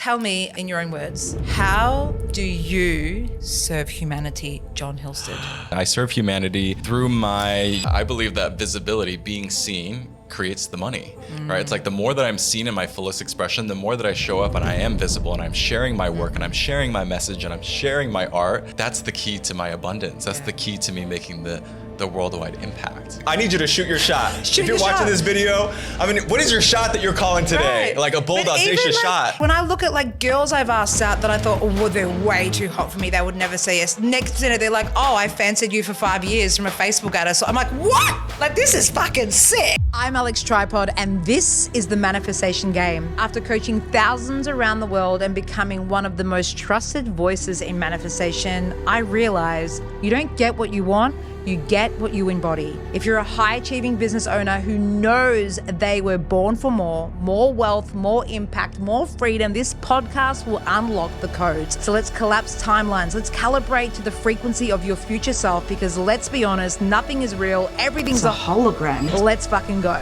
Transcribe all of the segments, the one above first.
tell me in your own words, how do you serve humanity, John Hilstead? I serve humanity through I believe that visibility, being seen, creates the money, right? It's like the more that I'm seen in my fullest expression, the more that I show up and I am visible and I'm sharing my work and I'm sharing my message and I'm sharing my art. That's the key to my abundance. That's the key to me making the worldwide impact. I need you to shoot your shot. If you're watching this video, I mean, what is your shot that you're calling today? Right. Like a bold, audacious shot. When I look at like girls I've asked out that I thought, oh, well, they're way too hot for me, they would never say yes. Next minute, they're like, oh, I fancied you for 5 years from a Facebook ad. So I'm like, what? Like, this is fucking sick. I'm Alex Tripod, and this is the Manifestation Game. After coaching thousands around the world and becoming one of the most trusted voices in manifestation, I realized you don't get what you want, you get what you embody. If you're a high-achieving business owner who knows they were born for more wealth, more impact, more freedom, this podcast will unlock the codes. So let's collapse timelines. Let's calibrate to the frequency of your future self, because let's be honest, nothing is real. Everything's a hologram. Let's fucking go.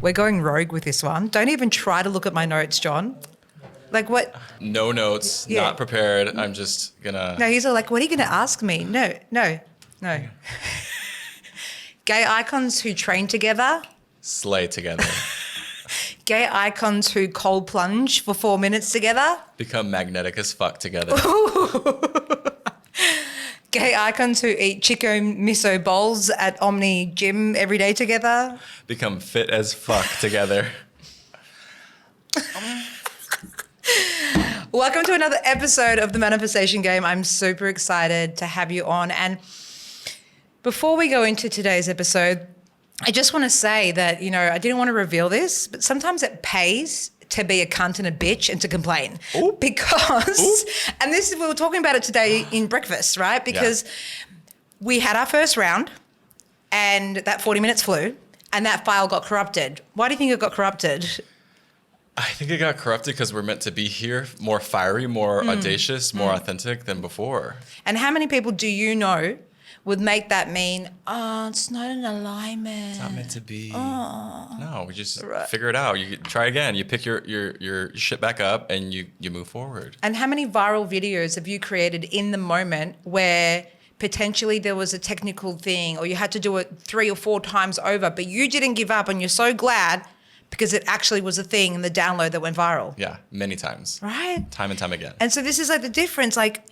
We're going rogue with this one. Don't even try to look at my notes, John. Like what? No notes, not prepared. I'm just gonna. No, he's all like, what are you gonna ask me? No. Gay icons who train together. Slay together. Gay icons who cold plunge for 4 minutes together. Become magnetic as fuck together. Gay icons who eat chicken miso bowls at Omni Gym every day together. Become fit as fuck together. Welcome to another episode of the Manifestation Game. I'm super excited to have you on. And before we go into today's episode, I just want to say that, you know, I didn't want to reveal this, but sometimes it pays to be a cunt and a bitch and to complain. Ooh. Because, and this is, we were talking about it today in breakfast, right? Because we had our first round and that 40 minutes flew and that file got corrupted. Why do you think it got corrupted? I think it got corrupted because we're meant to be here more fiery, more audacious, more authentic than before. And how many people do you know would make that mean, oh, it's not an alignment. It's not meant to be. Oh. No, we just figure it out. You try again. You pick your shit back up and you move forward. And how many viral videos have you created in the moment where potentially there was a technical thing or you had to do it 3 or 4 times over, but you didn't give up and you're so glad because it actually was a thing in the download that went viral. Yeah, many times. Right? Time and time again. And so this is like the difference. Like,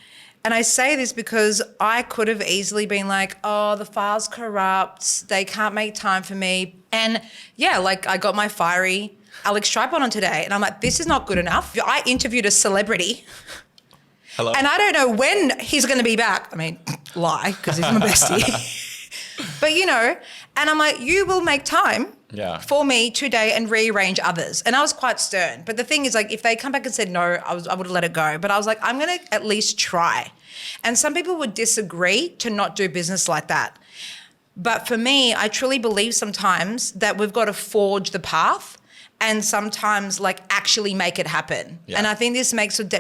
and I say this because I could have easily been like, oh, the file's corrupt. They can't make time for me. And yeah, like I got my fiery Alex Tripod on today. And I'm like, this is not good enough. I interviewed a celebrity. Hello. And I don't know when he's going to be back. I mean, lie, because he's my bestie. But, you know, and I'm like, you will make time for me today and rearrange others. And I was quite stern. But the thing is, like, if they come back and said no, I would have let it go. But I was like, I'm going to at least try. And some people would disagree to not do business like that. But for me, I truly believe sometimes that we've got to forge the path and sometimes like actually make it happen. Yeah. And I think this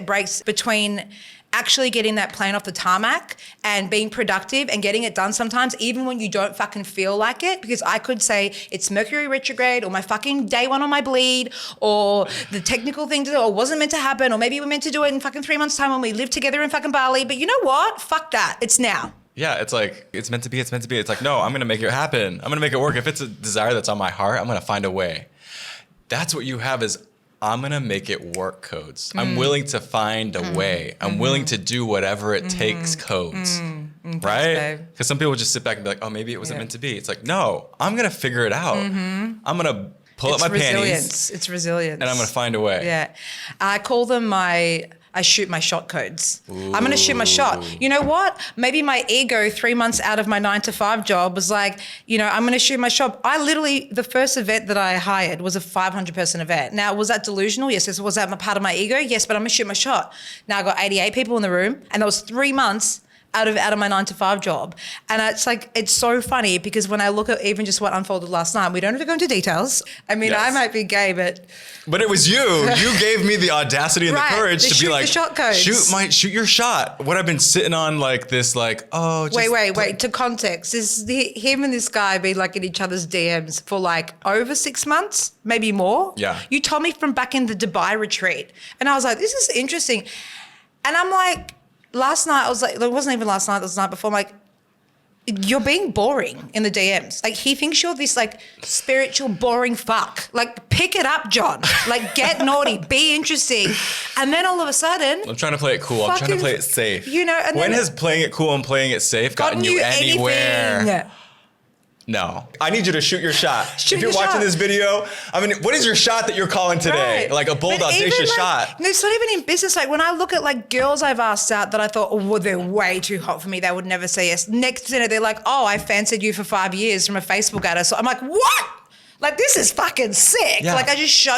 breaks between actually getting that plane off the tarmac and being productive and getting it done sometimes, even when you don't fucking feel like it. Because I could say it's Mercury retrograde or my fucking day 1 on my bleed or the technical thing to do or wasn't meant to happen or maybe we're meant to do it in fucking 3 months' time when we live together in fucking Bali. But you know what? Fuck that. It's now. Yeah, it's like, it's meant to be, it's meant to be. It's like, no, I'm going to make it happen. I'm going to make it work. If it's a desire that's on my heart, I'm going to find a way. That's what you have is, I'm going to make it work codes. I'm willing to find a way. I'm willing to do whatever it takes codes, right? Because some people just sit back and be like, oh, maybe it wasn't meant to be. It's like, no, I'm going to figure it out. I'm going to pull up my panties. It's resilience. And I'm going to find a way. Yeah. I call them I shoot my shot codes. Ooh. I'm going to shoot my shot. You know what? Maybe my ego 3 months out of my 9-to-5 job was like, you know, I'm going to shoot my shot. The first event that I hired was a 500-person event. Now, was that delusional? Yes. Was that part of my ego? Yes, but I'm going to shoot my shot. Now, I got 88 people in the room, and that was 3 months out of my 9-to-5 job. And it's like, it's so funny because when I look at even just what unfolded last night, we don't have to go into details. I mean, I might be gay, but it was you. You gave me the audacity and the courage to be like, the shot codes. shoot your shot. What I've been sitting on like this, like, wait. To context, him and this guy been like in each other's DMs for like over 6 months, maybe more. Yeah. You told me from back in the Dubai retreat, and I was like, this is interesting. And I'm like, last night I was like, it wasn't even last night. It was the night before. I'm like, you're being boring in the DMs. Like, he thinks you're this like spiritual boring fuck. Like, pick it up, John. Like, get naughty, be interesting. And then all of a sudden, I'm trying to play it cool. I'm trying to play it safe. You know, and when has playing it cool and playing it safe gotten you anywhere? Anything? No. I need you to shoot your shot. Shoot if you're your watching shot. this video, I mean, what is your shot that you're calling today? Right. Like a bold, audacious shot. It's not even in business. Like, when I look at like girls I've asked out that I thought, oh, well, they're way too hot for me, they would never say yes. Next minute, they're like, oh, I fancied you for 5 years from a Facebook ad. So I'm like, what? Like, this is fucking sick. Yeah. Like, I show.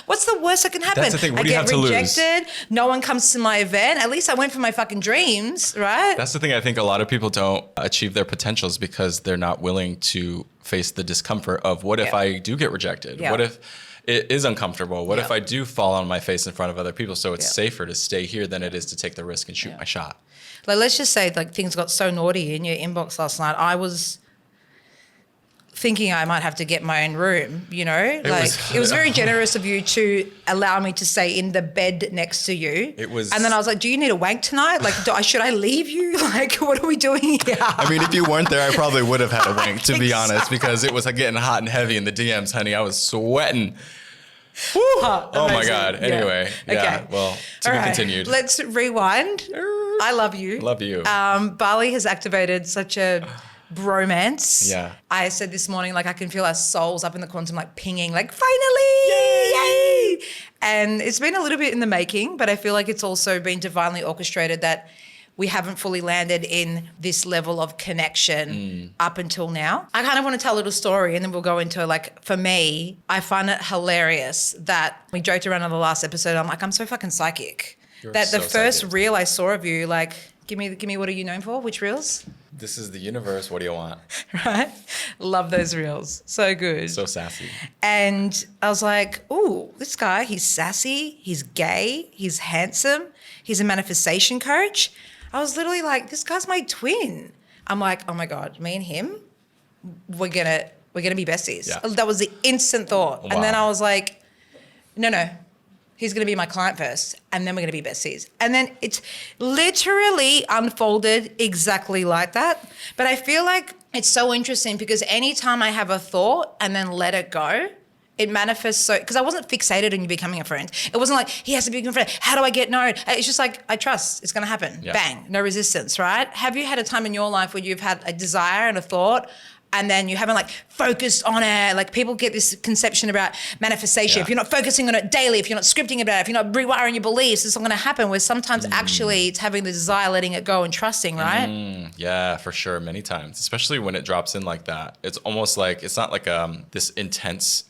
What's the worst that can happen? That's the thing. What do you have I to get lose? rejected. No one comes to my event. At least I went for my fucking dreams, right? That's the thing. I think a lot of people don't achieve their potentials because they're not willing to face the discomfort of what if I do get rejected? Yeah. What if it is uncomfortable? What if I do fall on my face in front of other people? So it's safer to stay here than it is to take the risk and shoot my shot. Like, let's just say like things got so naughty in your inbox last night. I was thinking I might have to get my own room, you know? It was very generous of you to allow me to stay in the bed next to you. It was. And then I was like, do you need a wank tonight? Like, should I leave you? Like, what are we doing here? I mean, if you weren't there, I probably would have had a wank, to be honest, because it was getting hot and heavy in the DMs, honey. I was sweating. Woo! Oh my God. Anyway, Okay. Well, to be continued. Let's rewind. I love you. Love you. Bali has activated such a bromance. Yeah. I said this morning, like, I can feel our souls up in the quantum, like pinging, like, finally, yay! And it's been a little bit in the making, but I feel like it's also been divinely orchestrated that we haven't fully landed in this level of connection up until now. I kind of want to tell a little story and then we'll go into, like, for me, I find it hilarious that we joked around on the last episode. I'm like, I'm so fucking psychic. You're that so the first psychic. reel I saw of you, like, give me what are you known for? Which reels? This is the universe. What do you want? Right? Love those reels. So good. So sassy. And I was like, ooh, this guy, he's sassy, he's gay, he's handsome, he's a manifestation coach. I was literally like, this guy's my twin. I'm like, oh my God, me and him, we're gonna be besties. Yeah. That was the instant thought. Wow. And then I was like, no. He's going to be my client first, and then we're going to be besties. And then it's literally unfolded exactly like that. But I feel like it's so interesting because anytime I have a thought and then let it go, it manifests so, because I wasn't fixated on you becoming a friend. It wasn't like, he has to be a friend. How do I get known? It's just like, I trust it's going to happen. Yeah. Bang, no resistance, right? Have you had a time in your life where you've had a desire and a thought and then you haven't like focused on it? Like, people get this conception about manifestation. Yeah. If you're not focusing on it daily, if you're not scripting about it, if you're not rewiring your beliefs, it's not going to happen. Where sometimes actually it's having the desire, letting it go and trusting, right? Yeah, for sure. Many times, especially when it drops in like that. It's almost like, it's not like this intense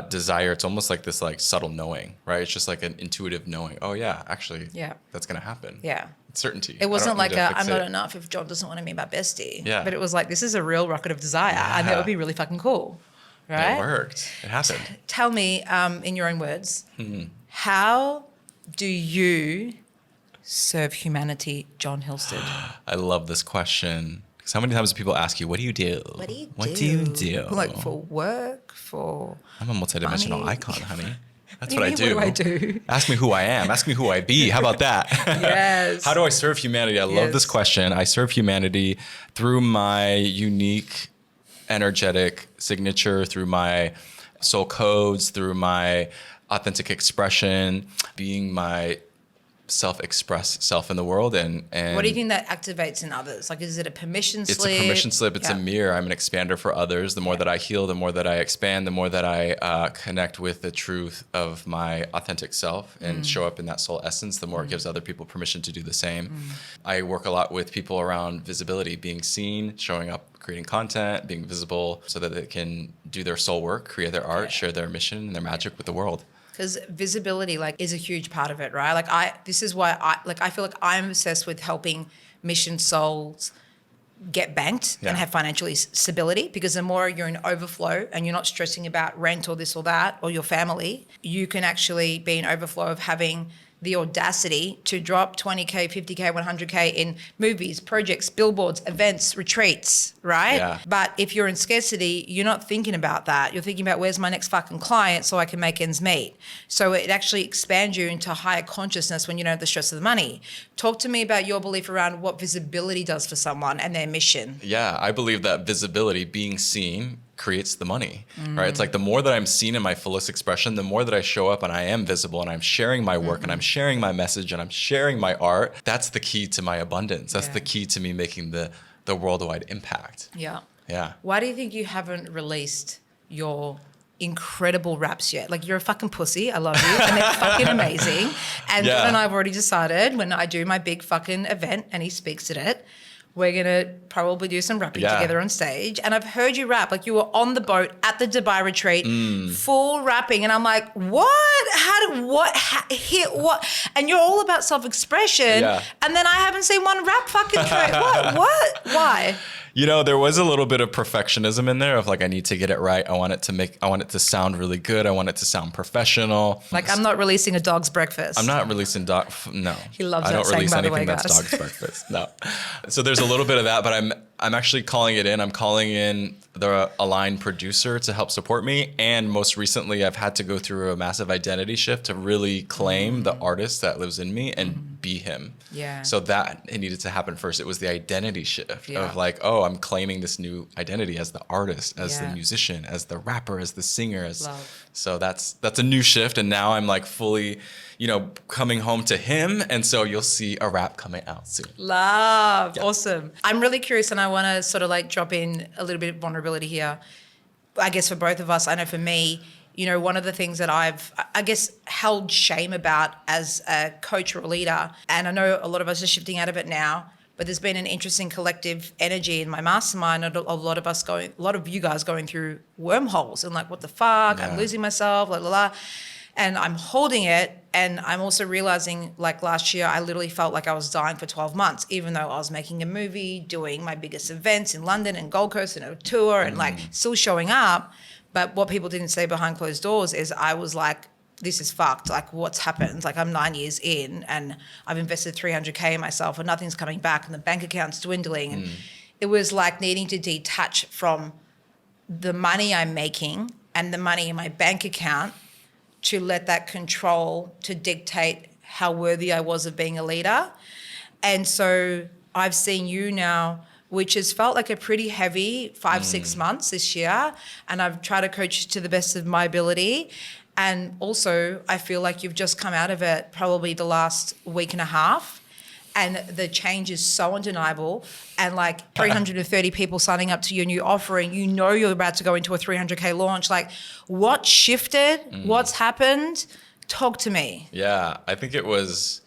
desire. It's almost like this like subtle knowing, right? It's just like an intuitive knowing. Oh yeah, actually, that's going to happen. Yeah. Certainty. It wasn't like I'm not fixate. enough if John doesn't want to be my bestie. Yeah. But it was like, this is a real rocket of desire and that would be really fucking cool. Right? It worked. It happened. Tell me, in your own words, how do you serve humanity, John Hilstead? I love this question. Because how many times do people ask you, what do you do? What do you do? What do you do? Like, for work, for I'm a multidimensional money? icon, honey. That's What what I do you do. mean, what do I do? Ask me who I am. Ask me who I be. How about that? Yes. How do I serve humanity? I love this Yes. question. I serve humanity through my unique energetic signature, through my soul codes, through my authentic expression, being my self-express self in the world. And What do you think that activates in others? Like, is it a permission slip? it's a permission slip. It's a mirror. I'm an expander for others. The more that I heal, the more that I expand, the more that I connect with the truth of my authentic self and show up in that soul essence, the more it gives other people permission to do the same. I work a lot with people around visibility, being seen, showing up, creating content, being visible so that they can do their soul work, create their art, share their mission and their magic with the world. Because visibility, like, is a huge part of it, right? Like, this is why I feel like I'm obsessed with helping mission souls get banked and have financial stability, because the more you're in overflow and you're not stressing about rent or this or that or your family, you can actually be in overflow of having the audacity to drop 20K, 50K, 100K in movies, projects, billboards, events, retreats, right? Yeah. But if you're in scarcity, you're not thinking about that. You're thinking about where's my next fucking client so I can make ends meet. So it actually expands you into higher consciousness when you don't have the stress of the money. Talk to me about your belief around what visibility does for someone and their mission. Yeah, I believe that visibility, being seen, creates the money, right? It's like the more that I'm seen in my fullest expression, the more that I show up and I am visible and I'm sharing my work and I'm sharing my message and I'm sharing my art. That's the key to my abundance. That's the key to me making the worldwide impact. Yeah. Yeah. Why do you think you haven't released your incredible raps yet? Like, you're a fucking pussy. I love you. And they're fucking amazing. And John and I have already decided when I do my big fucking event and he speaks at it, we're going to probably do some rapping together on stage. And I've heard you rap. Like, you were on the boat at the Dubai retreat, full rapping. And I'm like, what? What? And you're all about self-expression. Yeah. And then I haven't seen one rap fucking track. What? Why? You know, there was a little bit of perfectionism in there of like, I need to get it right. I want it to sound really good. I want it to sound professional. Like, I'm not releasing a dog's breakfast. I'm not releasing no. He loves I that don't saying, release by the anything way, that's guys. dog's breakfast. No. So there's a little bit of that, but I'm actually calling it in. I'm calling in the aligned producer to help support me. And most recently, I've had to go through a massive identity shift to really claim the artist that lives in me and be him. Yeah. So that it needed to happen first. It was the identity shift of like, oh, I'm claiming this new identity as the artist, as the musician, as the rapper, as the singer. So that's a new shift. And now I'm like fully, coming home to him. And so you'll see a rap coming out soon. Love. Yeah. Awesome. I'm really curious, and I want to sort of like drop in a little bit of vulnerability here. I guess for both of us, I know for me, one of the things that I've, I guess, held shame about as a coach or a leader, and I know a lot of us are shifting out of it now, but there's been an interesting collective energy in my mastermind, a lot of you guys going through wormholes and like, what the fuck, I'm losing myself, blah, blah, blah. And I'm holding it, and I'm also realizing, like, last year, I literally felt like I was dying for 12 months, even though I was making a movie, doing my biggest events in London and Gold Coast and a tour and like still showing up. But what people didn't say behind closed doors is I was like, this is fucked. Like, what's happened? Like, I'm 9 years in and I've invested 300K in myself and nothing's coming back and the bank account's dwindling. And it was like needing to detach from the money I'm making and the money in my bank account to let that control to dictate how worthy I was of being a leader. And so I've seen you now, which has felt like a pretty heavy 5-6 months this year. And I've tried to coach you to the best of my ability. And also I feel like you've just come out of it probably the last week and a half. And the change is so undeniable. And like 330 people signing up to your new offering, you're about to go into a 300K launch. Like, what shifted? What's happened? Talk to me. Yeah, I think it was,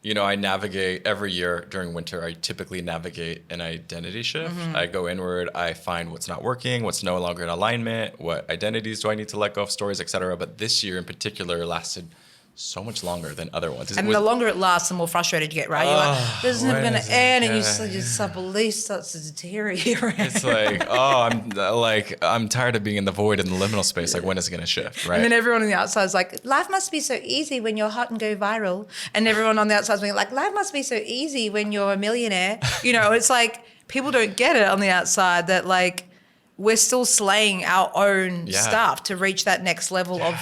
I navigate every year during winter. I typically navigate an identity shift. I go inward. I find what's not working, what's no longer in alignment, what identities do I need to let go of, stories, etc. But this year in particular lasted so much longer than other ones. And the longer it lasts, the more frustrated you get, right? You're like, this is never going to end. And your self-belief starts to deteriorate. It's like, I'm tired of being in the void in the liminal space. Like, when is it going to shift, right? And then everyone on the outside is like, life must be so easy when you're hot and go viral. And everyone on the outside is being like, life must be so easy when you're a millionaire. It's like, people don't get it on the outside that like, we're still slaying our own stuff to reach that next level of,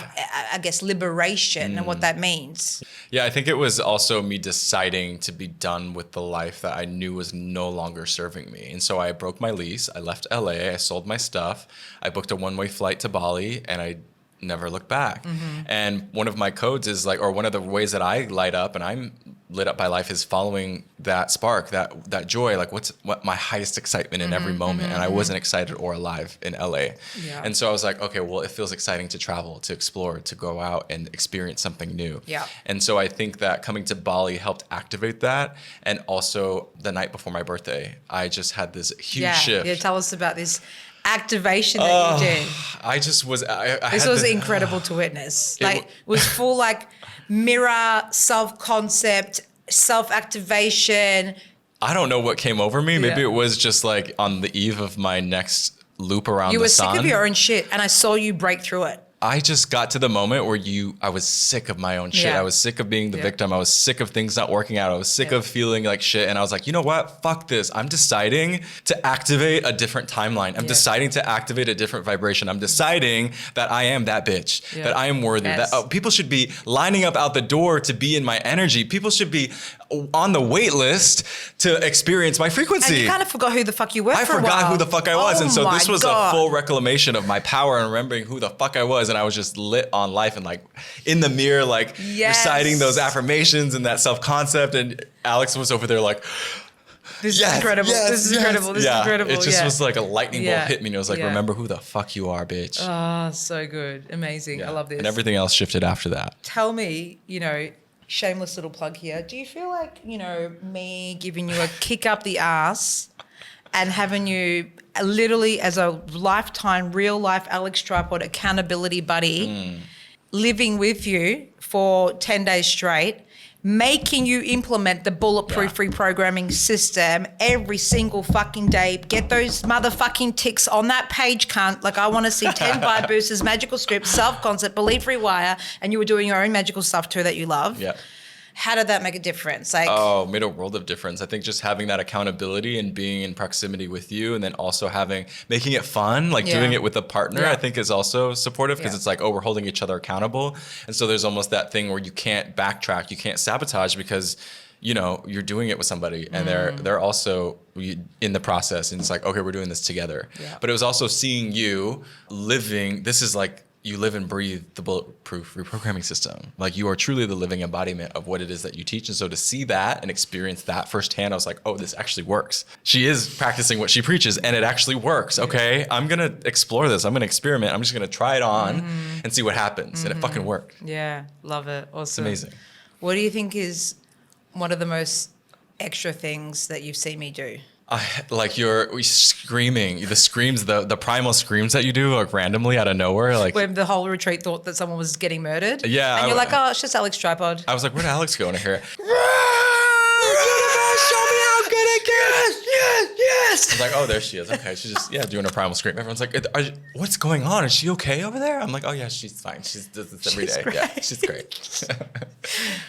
I guess, liberation and what that means. Yeah, I think it was also me deciding to be done with the life that I knew was no longer serving me. And so I broke my lease. I left LA. I sold my stuff. I booked a one-way flight to Bali, and I never looked back. And one of my codes is like, or one of the ways that I light up and I'm lit up by life is following that spark, that joy, like what my highest excitement in every moment. And I wasn't excited or alive in LA. Yeah. And so I was like, okay, well, it feels exciting to travel, to explore, to go out and experience something new. Yeah. And so I think that coming to Bali helped activate that. And also the night before my birthday, I just had this huge shift. Yeah, tell us about this activation that you did. I just was. This was incredible to witness. It was full like mirror, self-concept, self-activation, I don't know what came over me. Maybe it was just like on the eve of my next loop around the sun. You were sick of your own shit, and I saw you break through it. I just got to the moment where I was sick of my own shit. Yeah. I was sick of being the victim. I was sick of things not working out. I was sick of feeling like shit. And I was like, you know what? Fuck this. I'm deciding to activate a different timeline. I'm deciding to activate a different vibration. I'm deciding that I am that bitch, that I am worthy, that people should be lining up out the door to be in my energy. People should be on the wait list to experience my frequency. And you kind of forgot who the fuck you were for a while. I forgot who the fuck I was. And so this was God. a full reclamation of my power and remembering who the fuck I was. And I was just lit on life and like in the mirror, like reciting those affirmations and that self-concept. And Alex was over there like, this is incredible. This is incredible. This is incredible. It just was like a lightning bolt hit me. And it was like, remember who the fuck you are, bitch. Oh, so good. Amazing. I love this. And everything else shifted after that. Tell me, shameless little plug here. Do you feel like, me giving you a kick up the ass and having you literally as a lifetime, real life Alex Tripod accountability buddy, living with you for 10 days straight, making you implement the bulletproof reprogramming system every single fucking day. Get those motherfucking ticks on that page, cunt. Like I want to see 10 vibe boosters, magical scripts, self-concept, belief rewire, and you were doing your own magical stuff too that you love. Yeah. How did that make a difference? Made a world of difference. I think just having that accountability and being in proximity with you, and then also making it fun, like doing it with a partner, I think is also supportive because it's like, we're holding each other accountable. And so there's almost that thing where you can't backtrack, you can't sabotage because, you're doing it with somebody and they're also in the process. And it's like, okay, we're doing this together. Yeah. But it was also seeing you living, this is like, you live and breathe the bulletproof reprogramming system. Like you are truly the living embodiment of what it is that you teach. And so to see that and experience that firsthand, I was like, oh, this actually works. She is practicing what she preaches and it actually works. Okay, I'm going to explore this. I'm going to experiment. I'm just going to try it on and see what happens. And it fucking worked. Yeah, love it. Awesome. It's amazing. What do you think is one of the most extra things that you've seen me do? Like you're screaming, the screams, the primal screams that you do like randomly out of nowhere. Like when the whole retreat thought that someone was getting murdered. Yeah. And you're like, oh, it's just Alex Tripod. I was like, where'd Alex go in here? Show me how good it gets. Yes. I was like, oh, there she is. Okay, she's just doing a primal scream. Everyone's like, what's going on? Is she okay over there? I'm like, oh yeah, she's fine. She does this every day. Great. Yeah, she's great.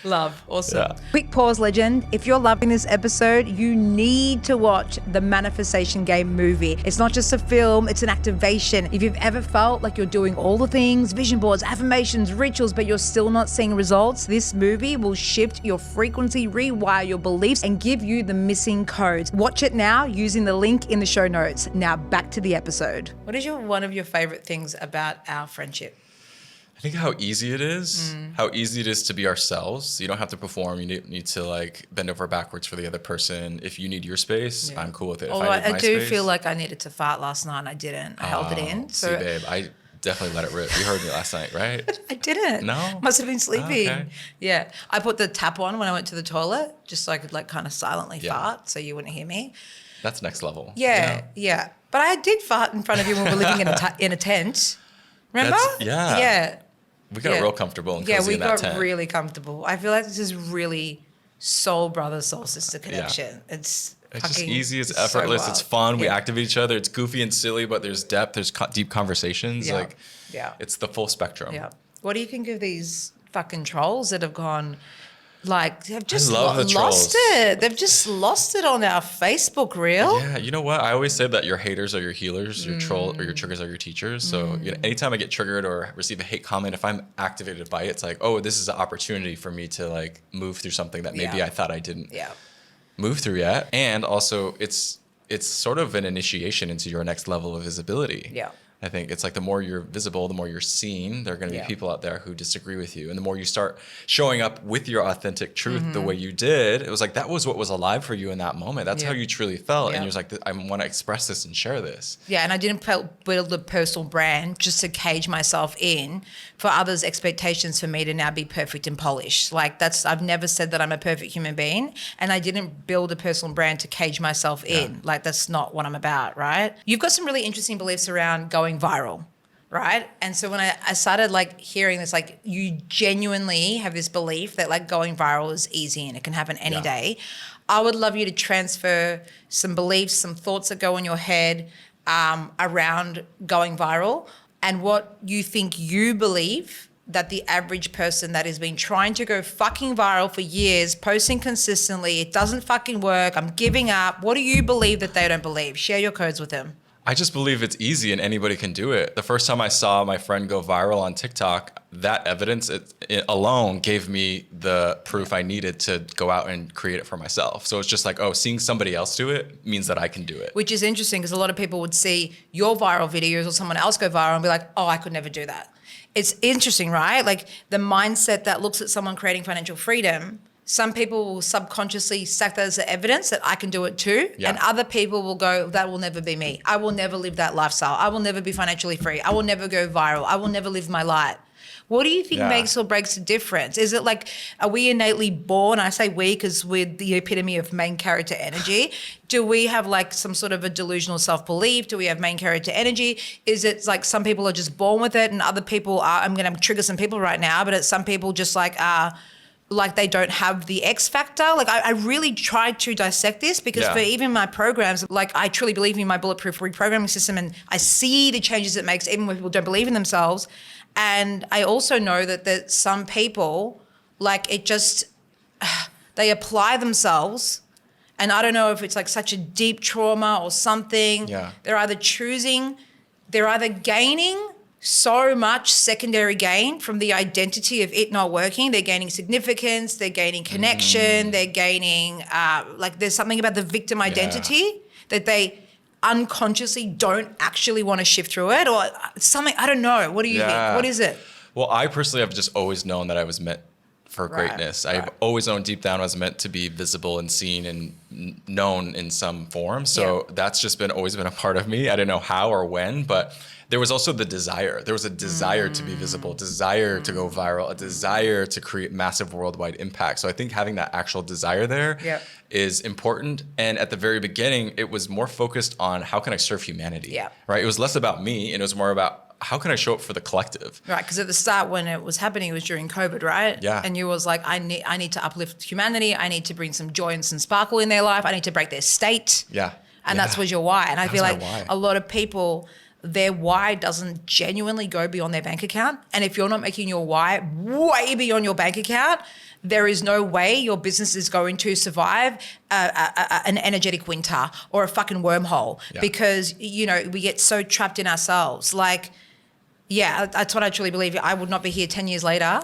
Love, awesome. Yeah. Quick pause, legend. If you're loving this episode, you need to watch the Manifestation Game movie. It's not just a film, it's an activation. If you've ever felt like you're doing all the things, vision boards, affirmations, rituals, but you're still not seeing results, this movie will shift your frequency, rewire your beliefs, and give you the missing codes. Watch it now using the link in the show notes. Now back to the episode. What is one of your favorite things about our friendship? I think how easy it is, how easy it is to be ourselves. You don't have to perform. You need to like bend over backwards for the other person. If you need your space, I'm cool with it. Although I do feel like I needed to fart last night and I didn't. I held it in. So, see, babe, I definitely let it rip. You heard me last night, right? I didn't. No? Must have been sleeping. Okay. Yeah. I put the tap on when I went to the toilet just so I could like kind of silently fart so you wouldn't hear me. That's next level. Yeah. But I did fart in front of you when we were living in a tent. Remember? Yeah. We got real comfortable and cozy in that tent. Yeah, we got really comfortable. I feel like this is really soul brother, soul sister connection. Yeah. It's just easy. It's effortless. It's fun. We activate each other. It's goofy and silly, but there's depth. There's deep conversations. It's the full spectrum. Yeah. What do you think of these fucking trolls that have gone... Like, they've just lost it. They've just lost it on our Facebook reel. Yeah, you know what? I always say that your haters are your healers, your troll or your triggers are your teachers. So anytime I get triggered or receive a hate comment, if I'm activated by it, it's like, oh, this is an opportunity for me to like move through something that maybe I thought I didn't move through yet. And also, it's sort of an initiation into your next level of visibility. Yeah. I think it's like the more you're visible, the more you're seen. There are going to be people out there who disagree with you. And the more you start showing up with your authentic truth the way you did, it was like that was what was alive for you in that moment. That's how you truly felt. And you're like, I want to express this and share this. Yeah, and I didn't build a personal brand just to cage myself in for others' expectations for me to now be perfect and polished. Like I've never said that I'm a perfect human being. And I didn't build a personal brand to cage myself in. Like that's not what I'm about, right? You've got some really interesting beliefs around going viral. right? And so when I started like hearing this, like you genuinely have this belief that like going viral is easy and it can happen any day. I would love you to transfer some beliefs, some thoughts that go in your head around going viral and what you think you believe that the average person that has been trying to go fucking viral for years, posting consistently, it doesn't fucking work, I'm giving up. What do you believe that they don't believe? Share your codes with them. I just believe it's easy and anybody can do it. The first time I saw my friend go viral on TikTok, that evidence it alone gave me the proof I needed to go out and create it for myself. So it's just like, oh, seeing somebody else do it means that I can do it. Which is interesting because a lot of people would see your viral videos or someone else go viral and be like, oh, I could never do that. It's interesting, right? Like the mindset that looks at someone creating financial freedom, some people will subconsciously stack that as evidence that I can do it too. Yeah. And other people will go, that will never be me. I will never live that lifestyle. I will never be financially free. I will never go viral. I will never live my light. What do you think makes or breaks the difference? Is it like, are we innately born? I say we because we're the epitome of main character energy. Do we have like some sort of a delusional self-belief? Do we have main character energy? Is it like some people are just born with it and other people are, I'm going to trigger some people right now, but it's some people just like they don't have the X factor. Like I really tried to dissect this because for even my programs, like I truly believe in my bulletproof reprogramming system and I see the changes it makes even when people don't believe in themselves. And I also know that some people, like it just, they apply themselves and I don't know if it's like such a deep trauma or something. Yeah. They're either gaining so much secondary gain from the identity of it not working. They're gaining significance, they're gaining connection, they're gaining, like there's something about the victim identity that they unconsciously don't actually want to shift through it or something. I don't know. What do you think? What is it? Well, I personally have just always known that I was meant for greatness. I've always known deep down I was meant to be visible and seen and known in some form. So that's just always been a part of me. I didn't know how or when, but there was also the desire. There was a desire to be visible, desire to go viral, a desire to create massive worldwide impact. So I think having that actual desire there is important. And at the very beginning, it was more focused on how can I serve humanity, right? It was less about me and it was more about how can I show up for the collective? Right, because at the start when it was happening, it was during COVID, right? Yeah. And you was like, I need to uplift humanity. I need to bring some joy and some sparkle in their life. I need to break their state. Yeah. And that was your why. And I feel like a lot of people, their why doesn't genuinely go beyond their bank account. And if you're not making your why way beyond your bank account, there is no way your business is going to survive an energetic winter or a fucking wormhole because, you know, we get so trapped in ourselves. Like, yeah, that's what I truly believe. I would not be here 10 years later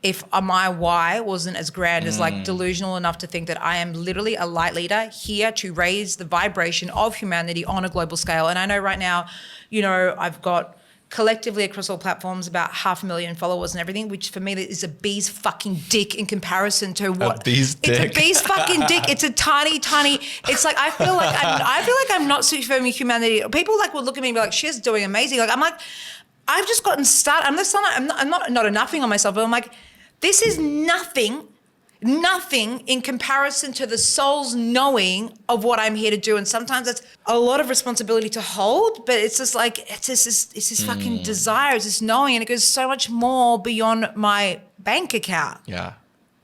if my why wasn't as grand as like delusional enough to think that I am literally a light leader here to raise the vibration of humanity on a global scale. And I know right now, you know, I've got collectively across all platforms about 500,000 followers and everything, which for me is a bee's fucking dick in comparison to what. A bee's dick. It's a bee's fucking dick. It's a tiny. It's like I feel like I'm not serving humanity. People like will look at me and be like, she's doing amazing. Like I'm like, I've just gotten started. I'm not a nothing on myself, but I'm like, this is nothing in comparison to the soul's knowing of what I'm here to do. And sometimes it's a lot of responsibility to hold, but it's just like, it's this fucking desire, it's this knowing, and it goes so much more beyond my bank account. Yeah.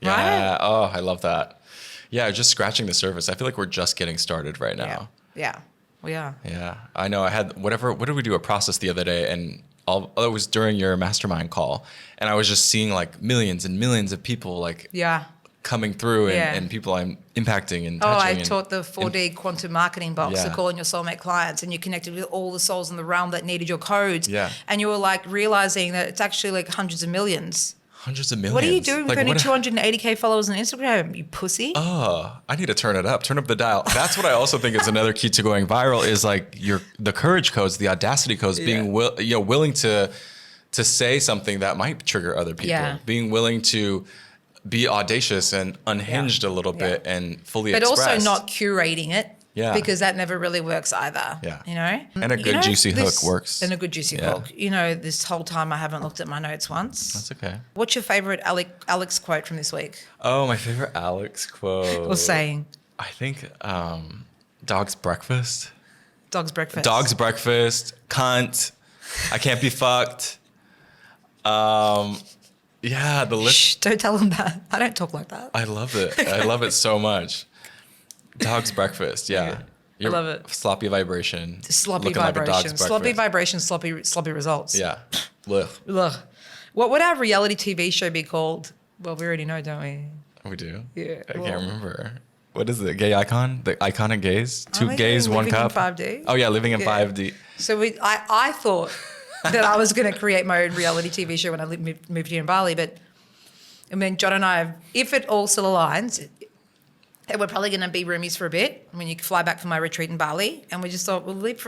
Right? Oh, I love that. Yeah, just scratching the surface. I feel like we're just getting started right now. Yeah. We are. Yeah. I know I had what did we do a process the other day, and it was during your mastermind call, and I was just seeing like millions and millions of people like coming through and people I'm impacting and touching. I taught the 4D quantum marketing box to call in your soulmate clients, and you connected with all the souls in the realm that needed your codes. Yeah. And you were like realizing that it's actually like hundreds of millions. Hundreds of millions. What are you doing with only 280K followers on Instagram, you pussy? Oh, I need to turn up the dial. That's what I also think is another key to going viral is like the courage codes, the audacity codes, being willing to say something that might trigger other people, being willing to be audacious and unhinged a little bit and fully express. But also not curating it. Yeah. Because that never really works either. Yeah. You know? And a good juicy hook works. And a good juicy hook. You know, this whole time I haven't looked at my notes once. That's okay. What's your favorite Alex quote from this week? Oh, my favorite Alex quote. Or saying? I think dog's breakfast. Dog's breakfast. Dog's breakfast. Cunt. I can't be fucked. Yeah, the list. Shh, don't tell them that. I don't talk like that. I love it. I love it so much. Dog's breakfast. Yeah. I love it. Sloppy vibration. Sloppy vibration. Sloppy vibration, sloppy results. Yeah. Ugh. Ugh. What would our reality TV show be called? Well, we already know, don't we? We do? Yeah. I can't remember. What is it? Gay icon? The iconic gays? Two gays, one cup? Living in 5D. Oh, yeah, living in 5D. So I thought that I was going to create my own reality TV show when I moved here in Bali. But I mean, John and I, if it all still aligns, we're probably going to be roomies for a bit when you fly back from my retreat in Bali. And we just thought we'll live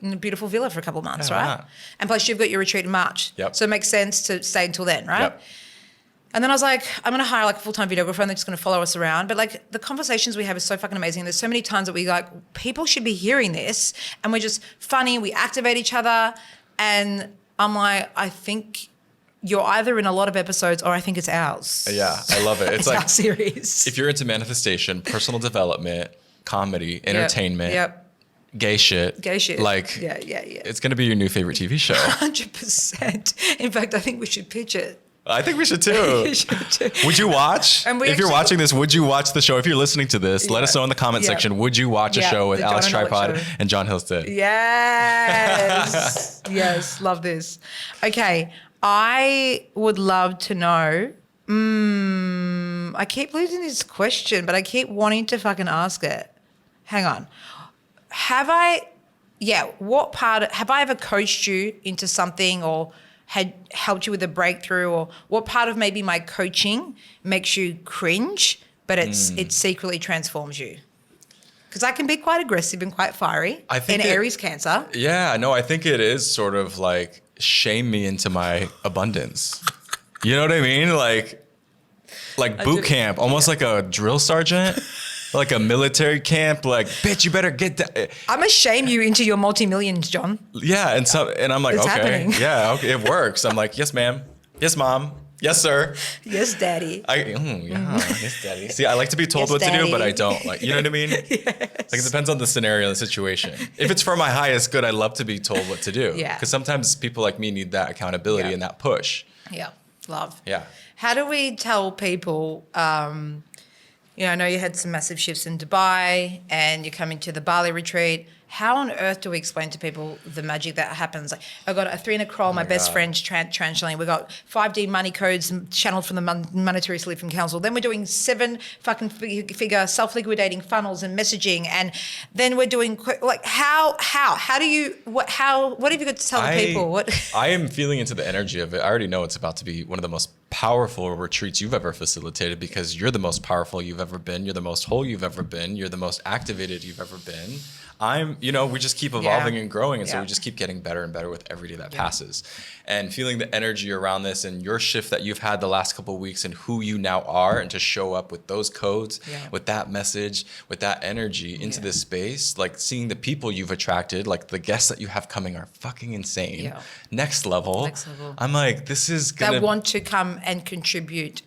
in a beautiful villa for a couple of months, right? Wow. And plus you've got your retreat in March. Yep. So it makes sense to stay until then, right? Yep. And then I was like, I'm going to hire like a full-time videographer and they're just going to follow us around. But like the conversations we have is so fucking amazing. There's so many times that we like, people should be hearing this and we're just funny. We activate each other. And I'm like, I think you're either in a lot of episodes or I think it's ours. Yeah, I love it. It's like our series. If you're into manifestation, personal development, comedy, entertainment, gay shit. Like, yeah. It's going to be your new favorite TV show. 100%. In fact, I think we should pitch it. I think we should too. Would you watch? If you're watching this, would you watch the show? If you're listening to this, let us know in the comment section. Would you watch a show with Alex Tripod and John Hilstead? Yes. Yes. Love this. Okay. I would love to know. I keep losing this question, but I keep wanting to fucking ask it. Hang on. Have I ever coached you into something or had helped you with a breakthrough, or what part of maybe my coaching makes you cringe, but it secretly transforms you? Because I can be quite aggressive and quite fiery in Aries Cancer. Yeah, no, I think it is sort of like shame me into my abundance. You know what I mean? Like boot camp, almost like a drill sergeant. Like a military camp, like, bitch, you better get that. I'm gonna shame you into your multi-millions, John. Yeah, and I'm like, it's okay, happening. Yeah, okay, it works. I'm like, yes, ma'am. Yes, mom. Yes, sir. Yes, daddy. Yes, daddy. See, I like to be told what to do, but I don't. Like, you know what I mean? Yes. Like, it depends on the scenario and the situation. If it's for my highest good, I love to be told what to do. Yeah. Because sometimes people like me need that accountability and that push. Yeah, love. Yeah. How do we tell people? I know you had some massive shifts in Dubai and you're coming to the Bali retreat. How on earth do we explain to people the magic that happens? Like, I got a 3 in a Kroll, my best friend's translating. We got 5D money codes channeled from the Monetary Solution Council. Then we're doing 7 fucking figure self-liquidating funnels and messaging. And then we're doing like what have you got to tell the people? I am feeling into the energy of it. I already know it's about to be one of the most powerful retreats you've ever facilitated, because you're the most powerful you've ever been. You're the most whole you've ever been. You're the most activated you've ever been. We just keep evolving and growing. And so we just keep getting better and better with every day that passes. And feeling the energy around this and your shift that you've had the last couple of weeks and who you now are, and to show up with those codes, with that message, with that energy into this space, like seeing the people you've attracted, like the guests that you have coming are fucking insane. Yeah. Next level. I'm like, this is gonna... That want to come and contribute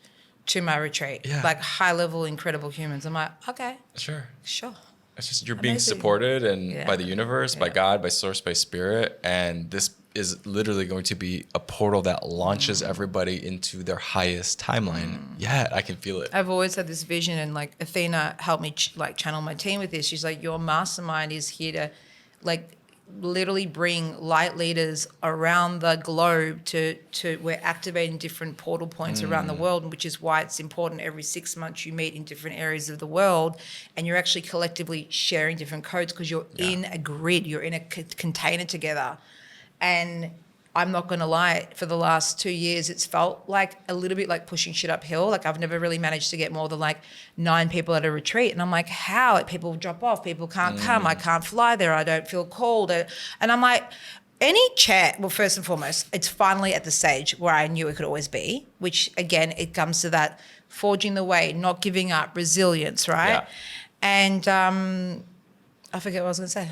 to my retreat. Yeah. Like high level, incredible humans. I'm like, okay. Sure. It's just you're being supported by the universe, by God, by source, by spirit. And this is literally going to be a portal that launches everybody into their highest timeline. Yeah, I can feel it. I've always had this vision, and like Athena helped me channel my team with this. She's like, your mastermind is here to like literally bring light leaders around the globe to we're activating different portal points around the world, which is why it's important every 6 months you meet in different areas of the world and you're actually collectively sharing different codes, because you're in a grid, you're in a container together. And I'm not going to lie, for the last 2 years, it's felt like a little bit like pushing shit uphill. Like I've never really managed to get more than like 9 people at a retreat. And I'm like, how? Like, people drop off, people can't come, I can't fly there, I don't feel called. And I'm like, any chat, well, first and foremost, it's finally at the stage where I knew it could always be, which again, it comes to that forging the way, not giving up, resilience, right? Yeah. And I forget what I was going to say.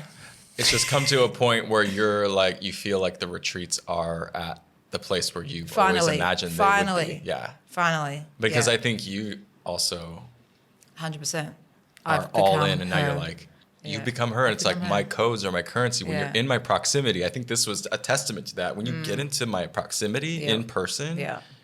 It's just come to a point where you're like, you feel like the retreats are at the place where you've always imagined they would be. Yeah. Finally. Because I think you also 100%. are all in, and now you're like, You become her. And it's like my codes are my currency. When you're in my proximity, I think this was a testament to that. When you get into my proximity in person,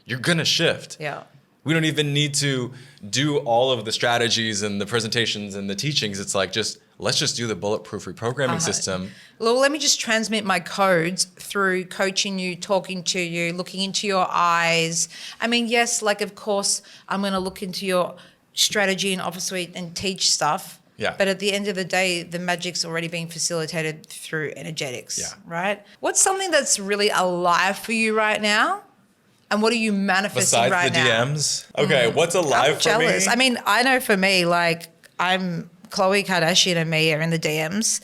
you're going to shift. Yeah. We don't even need to do all of the strategies and the presentations and the teachings. It's like, let's just do the bulletproof reprogramming system. Well, let me just transmit my codes through coaching you, talking to you, looking into your eyes. I mean, yes, like, of course, I'm going to look into your strategy and office suite and teach stuff. Yeah. But at the end of the day, the magic's already being facilitated through energetics, right? What's something that's really alive for you right now? And what are you manifesting right now? Besides the DMs? Okay, what's alive for me? I mean, I know for me, like, I'm Khloe Kardashian and me are in the DMs.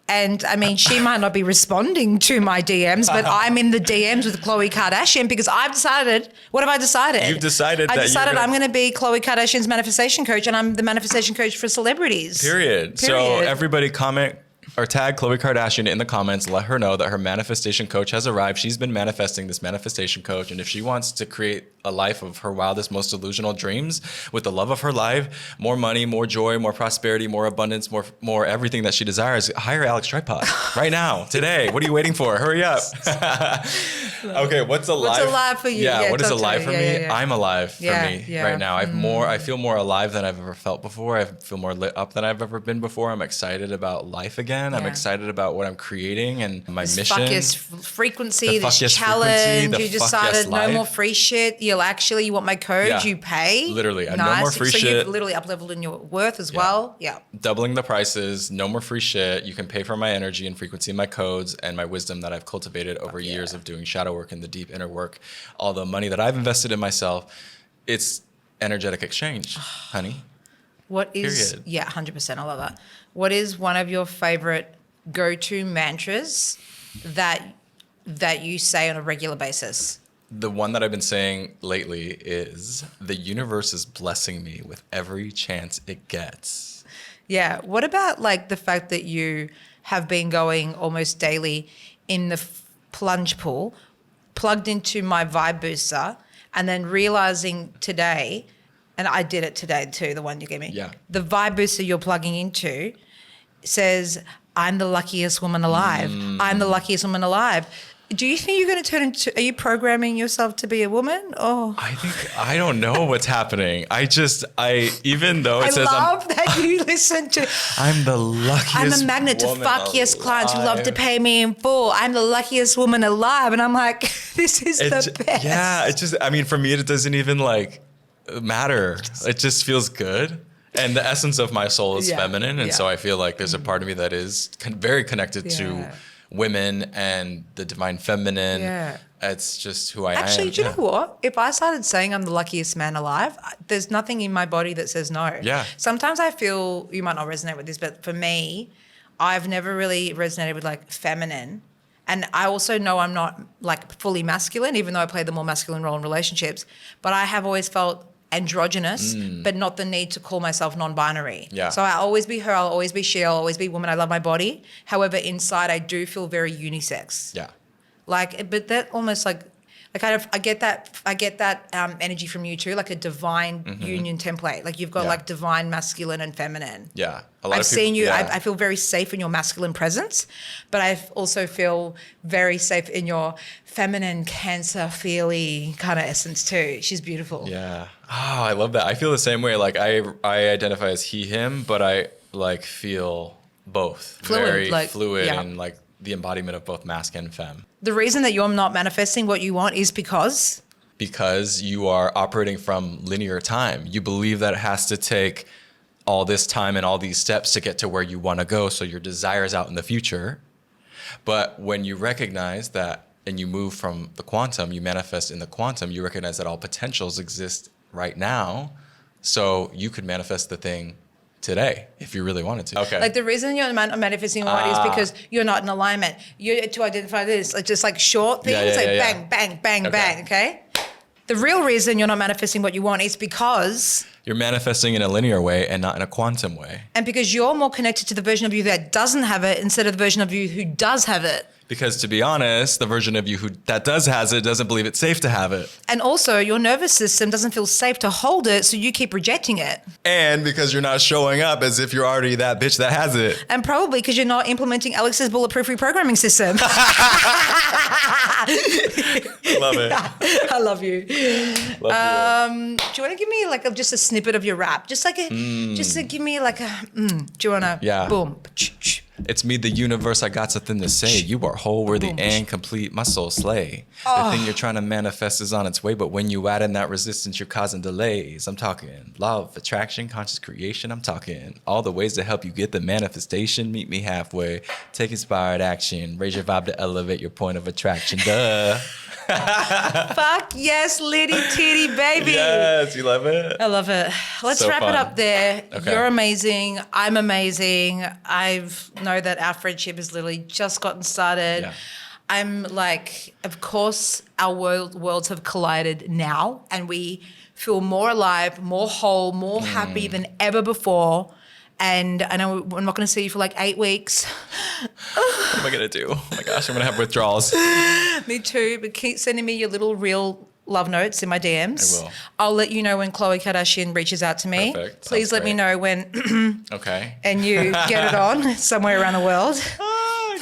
And I mean, she might not be responding to my DMs, but I'm in the DMs with Khloe Kardashian because I've decided, what have I decided? You've decided I decided I'm going to be Khloe Kardashian's manifestation coach, and I'm the manifestation coach for celebrities. Period. So everybody comment or tag Khloe Kardashian in the comments. Let her know that her manifestation coach has arrived. She's been manifesting this manifestation coach. And if she wants to create a life of her wildest, most delusional dreams with the love of her life, more money, more joy, more prosperity, more abundance, more everything that she desires, hire Alex Tripod right now, today. What are you waiting for? Hurry up. Okay, what's alive for you? Yeah, what is alive for me? Yeah. I'm alive for me right now. I feel more alive than I've ever felt before. I feel more lit up than I've ever been before. I'm excited about life again. I'm excited about what I'm creating and my mission. Fuck yes frequency, this challenge. You decided no more free shit. You want my code, you pay. Literally, no more free shit. So you've literally up-leveled in your worth as well. Yeah. Doubling the prices, no more free shit. You can pay for my energy and frequency, my codes, and my wisdom that I've cultivated over years of doing shadow work and the deep inner work. All the money that I've invested in myself, it's energetic exchange, honey. What is, 100%, I love that. What is one of your favorite go-to mantras that you say on a regular basis? The one that I've been saying lately is, the universe is blessing me with every chance it gets. Yeah. What about like the fact that you have been going almost daily in the plunge pool, plugged into my vibe booster, and then realizing today, and I did it today too, the one you gave me. Yeah. The vibe booster you're plugging into says, I'm the luckiest woman alive. I'm the luckiest woman alive. Do you think you're going to turn into, are you programming yourself to be a woman? Oh, I don't know what's happening. Even though it says I love that you listen to, I'm the luckiest I'm a magnet to fuck yes clients who love to pay me in full. I'm the luckiest woman alive. And I'm like, this is the best. Yeah. For me, it doesn't even like matter. It just feels good. And the essence of my soul is feminine. And so I feel like there's a part of me that is very connected to women and the divine feminine. Yeah. It's just who I am. Actually, do you know what? If I started saying I'm the luckiest man alive, there's nothing in my body that says no. Yeah. Sometimes I feel, you might not resonate with this, but for me, I've never really resonated with like feminine. And I also know I'm not like fully masculine, even though I play the more masculine role in relationships. But I have always felt androgynous, but not the need to call myself non-binary. Yeah. So I'll always be her, I'll always be she, I'll always be woman. I love my body. However, inside I do feel very unisex. Yeah. Like, but that almost like I get that energy from you too, like a divine union template. Like you've got like divine masculine and feminine. Yeah. I've seen you. I feel very safe in your masculine presence, but I also feel very safe in your feminine Cancer feely kind of essence too. She's beautiful. Yeah. Oh, I love that. I feel the same way. Like I identify as he, him, but I like feel both. Very fluid and like the embodiment of both masc and femme. The reason that you're not manifesting what you want is because you are operating from linear time. You believe that it has to take all this time and all these steps to get to where you want to go, so your desire is out in the future. But when you recognize that and you move from the quantum, you manifest in the quantum, you recognize that all potentials exist right now, so you could manifest the thing today if you really wanted to. Okay. Like the reason you're not manifesting what is because you're not in alignment. You to identify this, like just like short things, bang, bang, bang, bang, okay? The real reason you're not manifesting what you want is because you're manifesting in a linear way and not in a quantum way. And because you're more connected to the version of you that doesn't have it instead of the version of you who does have it. Because to be honest, the version of you that does has it doesn't believe it's safe to have it. And also your nervous system doesn't feel safe to hold it, so you keep rejecting it. And because you're not showing up as if you're already that bitch that has it. And probably because you're not implementing Alex's bulletproof reprogramming system. Love it. I love you. Love you. Do you want to give me like just a snippet of your rap? Just to give me like a, do you want to, boom. It's me, the universe, I got something to say. You are whole, worthy, and complete, my soul slay. The thing you're trying to manifest is on its way, but when you add in that resistance, you're causing delays. I'm talking love, attraction, conscious creation. I'm talking all the ways to help you get the manifestation. Meet me halfway, take inspired action, raise your vibe to elevate your point of attraction. Duh. Fuck yes, litty titty baby. Yes, you love it? I love it. Let's wrap it up there. Okay. You're amazing. I'm amazing. I know that our friendship has literally just gotten started. Yeah. I'm like, of course, our worlds have collided now, and we feel more alive, more whole, more happy than ever before. And I know I'm not going to see you for like 8 weeks. What am I going to do? Oh my gosh, I'm going to have withdrawals. Me too, but keep sending me your little real love notes in my DMs. I will. I'll let you know when Khloe Kardashian reaches out to me. Perfect. Please let me know when Okay. and you get it on somewhere around the world.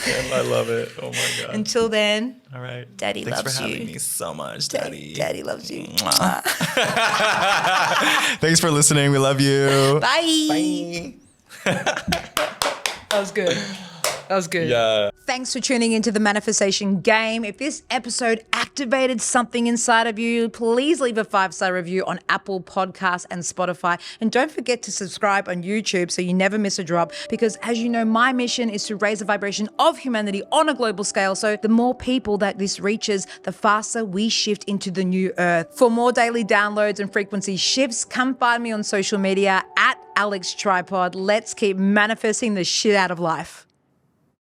I love it. Oh my God. Until then, all right. Daddy loves you. Thanks for having me so much, Daddy. Daddy loves you. Thanks for listening. We love you. Bye. Bye. That was good. That was good. Yeah. Thanks for tuning into the Manifestation Game. If this episode activated something inside of you, please leave a 5-star review on Apple Podcasts and Spotify. And don't forget to subscribe on YouTube so you never miss a drop. Because as you know, my mission is to raise the vibration of humanity on a global scale. So the more people that this reaches, the faster we shift into the new earth. For more daily downloads and frequency shifts, come find me on social media at Alex Tripod. Let's keep manifesting the shit out of life.